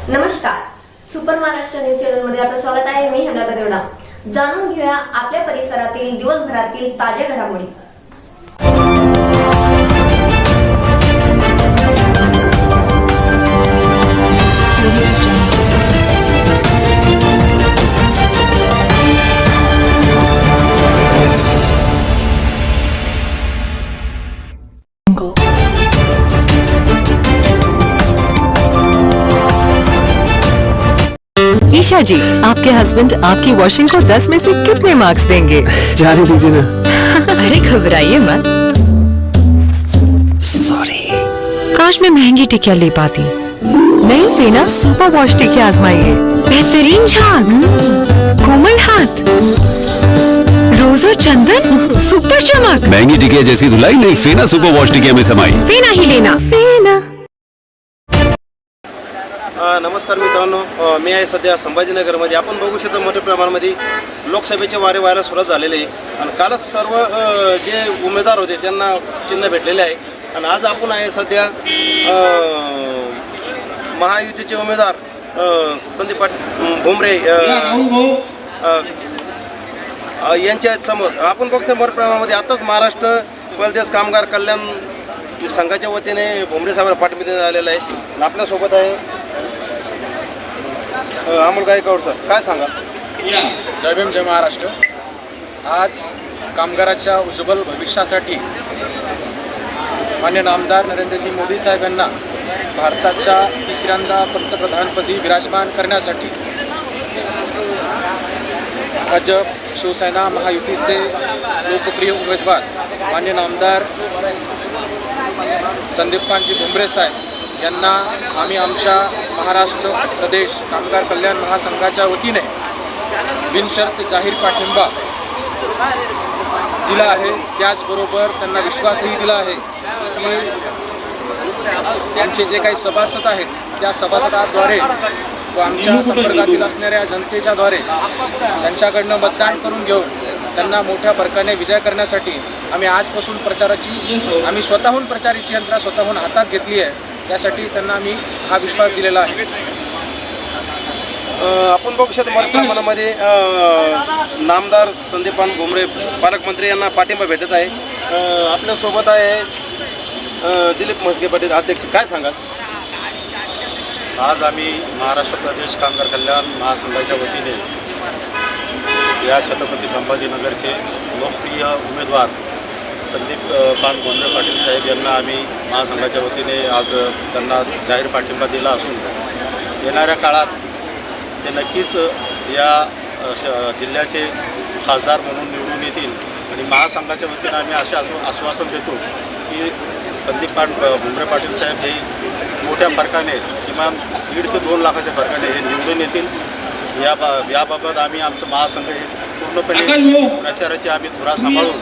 नमस्कार, super Maharashtra news channel मध्ये आपलं स्वागत आहे. मी हेमलता देवडा. जाणून घेऊया आपल्या परिसरातील दिवसभरातील ताज्या घडामोडी. ईशा जी, आपके हस्बैंड आपकी वॉशिंग को 10 में से कितने मार्क्स देंगे? जाने दीजिए ना। अरे घबराइए मत। सॉरी। काश मैं महंगी टिकिया ले पाती। नहीं फेना सुपर वॉश टिकिया आजमाइए। बेहतरीन झाग, कोमल हाथ, रोज और चंदन, सुपर चमक। महंगी टिकिया जैसी धुलाई नहीं, फेना सुपर वॉश टिकिया में समाई। फेना ही लेना, फेना। नमस्कार मित्रांनो, मी आहे सध्या संभाजीनगरमध्ये. आपण बघू शकतो मोठ्या प्रमाणामध्ये लोकसभेचे वारे व्हायला सुरुवात झालेले आहे आणि कालच सर्व जे उमेदवार होते त्यांना चिन्ह भेटलेले आहे. आणि आज आपण आहे सध्या महायुतीचे उमेदवार संदीप पाटील भुमरे यांच्या समोर आपण बघतो मोठ्या प्रमाणामध्ये. आताच महाराष्ट्र प्रदेश कामगार कल्याण संघाच्या वतीने भुमरे साहेबांना पाठिंबा देण्यात आलेला आहे. आणि आपल्यासोबत आहे अमोल गायकवाड सर. काय सांगा? जय भीम, जय महाराष्ट्र. आज कामगाराच्या उज्ज्वल भविष्यासाठी माननीय आमदार नरेंद्रजी मोदी साहेब यांना भारताच्या तिसऱ्यांदा पंतप्रधानपदी विराजमान करण्यासाठी भाजप, शिवसेना, महायुतीचे लोकप्रिय उमेदवार माननीय आमदार संदीपानजी भुमरे साहेब यांना आम्ही आमच्या महाराष्ट्र प्रदेश कामगार कल्याण महासंघाच्या वतीने बिनशर्त जाहीर पाठिंबा दिला आहे. त्याचबरोबर त्यांना विश्वासही दिला आहे की त्यांचे जे काही सभासद आहेत त्या सभासदाद्वारे व आमच्या संपर्कातील असणाऱ्या जनतेच्याद्वारे त्यांच्याकडनं मतदान करून घेऊन त्यांना मोठ्या फरकाने विजय करण्यासाठी आम्ही आजपासून आम्ही स्वतःहून प्रचाराची यंत्रणा स्वतःहून हातात घेतली आहे. त्यासाठी त्यांना आम्ही हा विश्वास दिलेला आहे. आपण बघू शकतो मोठ्या प्रमाणामध्ये नामदार संदीपान भुमरे पालकमंत्री यांना पाठिंबा भेटत आहे. आपल्यासोबत आहे दिलीप म्हस्के पाटील अध्यक्ष. काय सांगाल? आज आम्ही महाराष्ट्र प्रदेश कामगार कल्याण महासंघाच्या वतीने या छत्रपती संभाजीनगरचे लोकप्रिय उमेदवार संदीप भुमरे पाटील साहेब यांना आम्ही महासंघाच्या वतीने आज त्यांना जाहीर पाठिंबा दिला असून येणाऱ्या काळात ते नक्कीच या जिल्ह्याचे खासदार म्हणून निवडून येतील. आणि महासंघाच्या वतीने आम्ही असे आश्वासन देतो की संदीप भुमरे पाटील साहेब हे मोठ्या फरकाने किमान 1.5 ते 2 लाखाच्या फरकाने हे निवडून येतील. याबाबत आम्ही आमचं महासंघ हे पूर्णपणे प्रचाराची आम्ही धुरा सांभाळून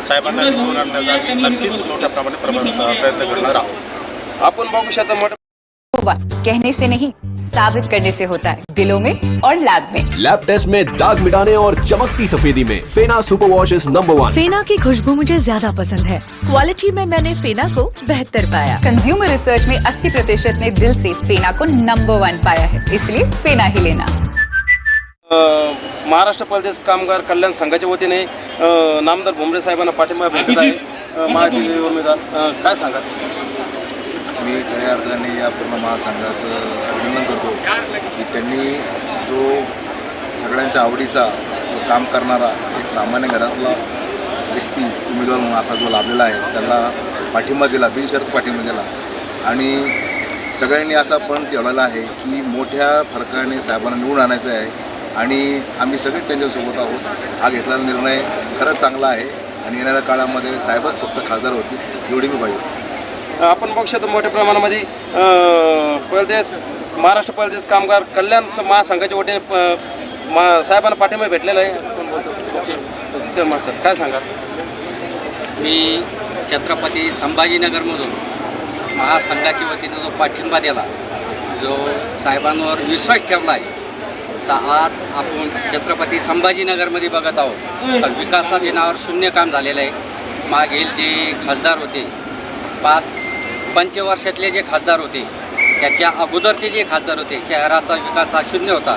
साहेबांना निवडून आणण्याचा नक्कीच मोठ्या प्रमाणात प्रयत्न करणार आहोत. आपण बघू शकतो मोठ्या कहने से नहीं साबित करने से होता है, दिलों में और लैब में. लैब टेस्ट में दाग मिटाने और चमकती सफेदी में फेना सुपर वॉश इज नंबर 1. फेना की खुशबू मुझे ज्यादा पसंद है. क्वालिटी में मैंने फेना को बेहतर पाया. कंज्यूमर रिसर्च में 80% ने दिल से फेना को नंबर 1 पाया है, इसलिए फेना ही लेना. महाराष्ट्र प्रदेश कामगार कल्याण संघाच्या वतीने नामदार भुमरे साहेबांना पाठिंबा भेटत आहे. महायुतीचे उमेदवार. काय सांगा? मी खऱ्या अर्थाने या पूर्ण महासंघाचं अभिनंदन करतो की त्यांनी जो सगळ्यांच्या आवडीचा काम करणारा एक सामान्य घरातला व्यक्ती उमेदवार म्हणून आता जो लाभलेला आहे त्याला पाठिंबा दिला, बिनशर्त पाठिंबा दिला. आणि सगळ्यांनी असा पण ठेवलेला आहे की मोठ्या फरकाने साहेबांना निवडून आणायचं आहे आणि आम्ही सगळे त्यांच्यासोबत आहोत. हा घेतलेला निर्णय खरंच चांगला आहे आणि येणाऱ्या काळामध्ये साहेबच फक्त खासदार होतील एवढी मी पाहिजे. आपण बघू शकतो मोठ्या प्रमाणामध्ये महाराष्ट्र प्रदेश कामगार कल्याण महासंघाच्या वतीने साहेबांना पाठिंबा भेटलेला आहे. ओके सर, काय सांगा? मी छत्रपती संभाजीनगरमधून महासंघाच्या वतीने जो पाठिंबा दिला, जो साहेबांवर विश्वास ठेवला आहे, तर आज आपण छत्रपती संभाजीनगरमध्ये बघत आहोत तर विकासाच्या नावावर शून्य काम झालेलं आहे. मागील जे खासदार होते 5 पंचवर्षातले जे खासदार होते त्याच्या अगोदरचे जे खासदार होते शहराचा विकास हा शून्य होता.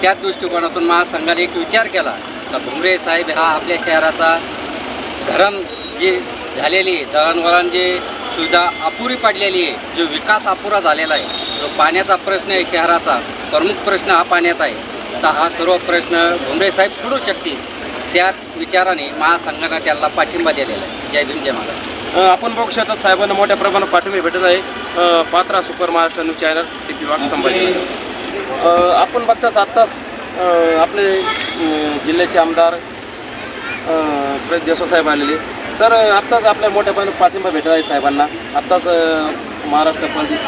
त्याच दृष्टिकोनातून महासंघाने एक विचार केला तर भुमरे साहेब हा आपल्या शहराचा धरण जे झालेली आहे, दळणवळण जे सुविधा अपुरी पडलेली आहे, जो विकास अपुरा झालेला आहे, जो पाण्याचा प्रश्न आहे शहराचा प्रमुख प्रश्न हा पाण्याचा आहे. तर हा सर्व प्रश्न भुमरे साहेब सोडू शकतील. त्याच विचाराने महासंघानं त्याला पाठिंबा दिलेला आहे. जय भीम जय महाराष्ट्र. आपण बघू शकतात साहेबांना मोठ्या प्रमाणात पाठिंबा भेटत आहे. पात्रा सुपर महाराष्ट्र न्यूज चॅनल टी वाघ संभाजी. आपण बघताच आत्ताच आपले जिल्ह्याचे आमदार प्रदीप देशो साहेब आलेले. सर आत्ताच आपल्याला मोठ्या प्रमाणात पाठिंबा भेटत आहे साहेबांना. आत्ताच महाराष्ट्र प्रदेश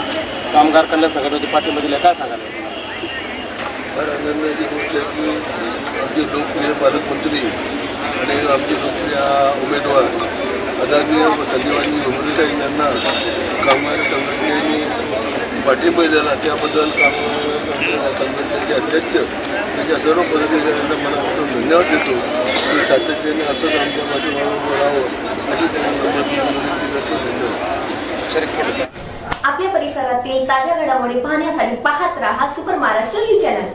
कामगार कल्याण संघटनेचे पाठिंबा दिला, काय सांगाल? फार आनंदाची गोष्ट आहे की आमचे लोकप्रिय पालकमंत्री आणि आमचे लोकप्रिय उमेदवार आदरणीय संजीवानी भुमरे साहेब यांना कामगार संघटनेने पाठिंबा दिला. त्याबद्दल कामगार संघटनेचे अध्यक्ष त्यांच्या सर्व पदाधिकाऱ्यांना मनापासून धन्यवाद देतो. आणि सातत्याने असंच आमच्या पाठीमागून राहावं अशी त्यांना विनंती करतो. धन्यवाद. आपल्या परिसरातील ताज्या घडामोडी पाहण्यासाठी पाहत राहा सुपर महाराष्ट्र न्यूज चॅनल.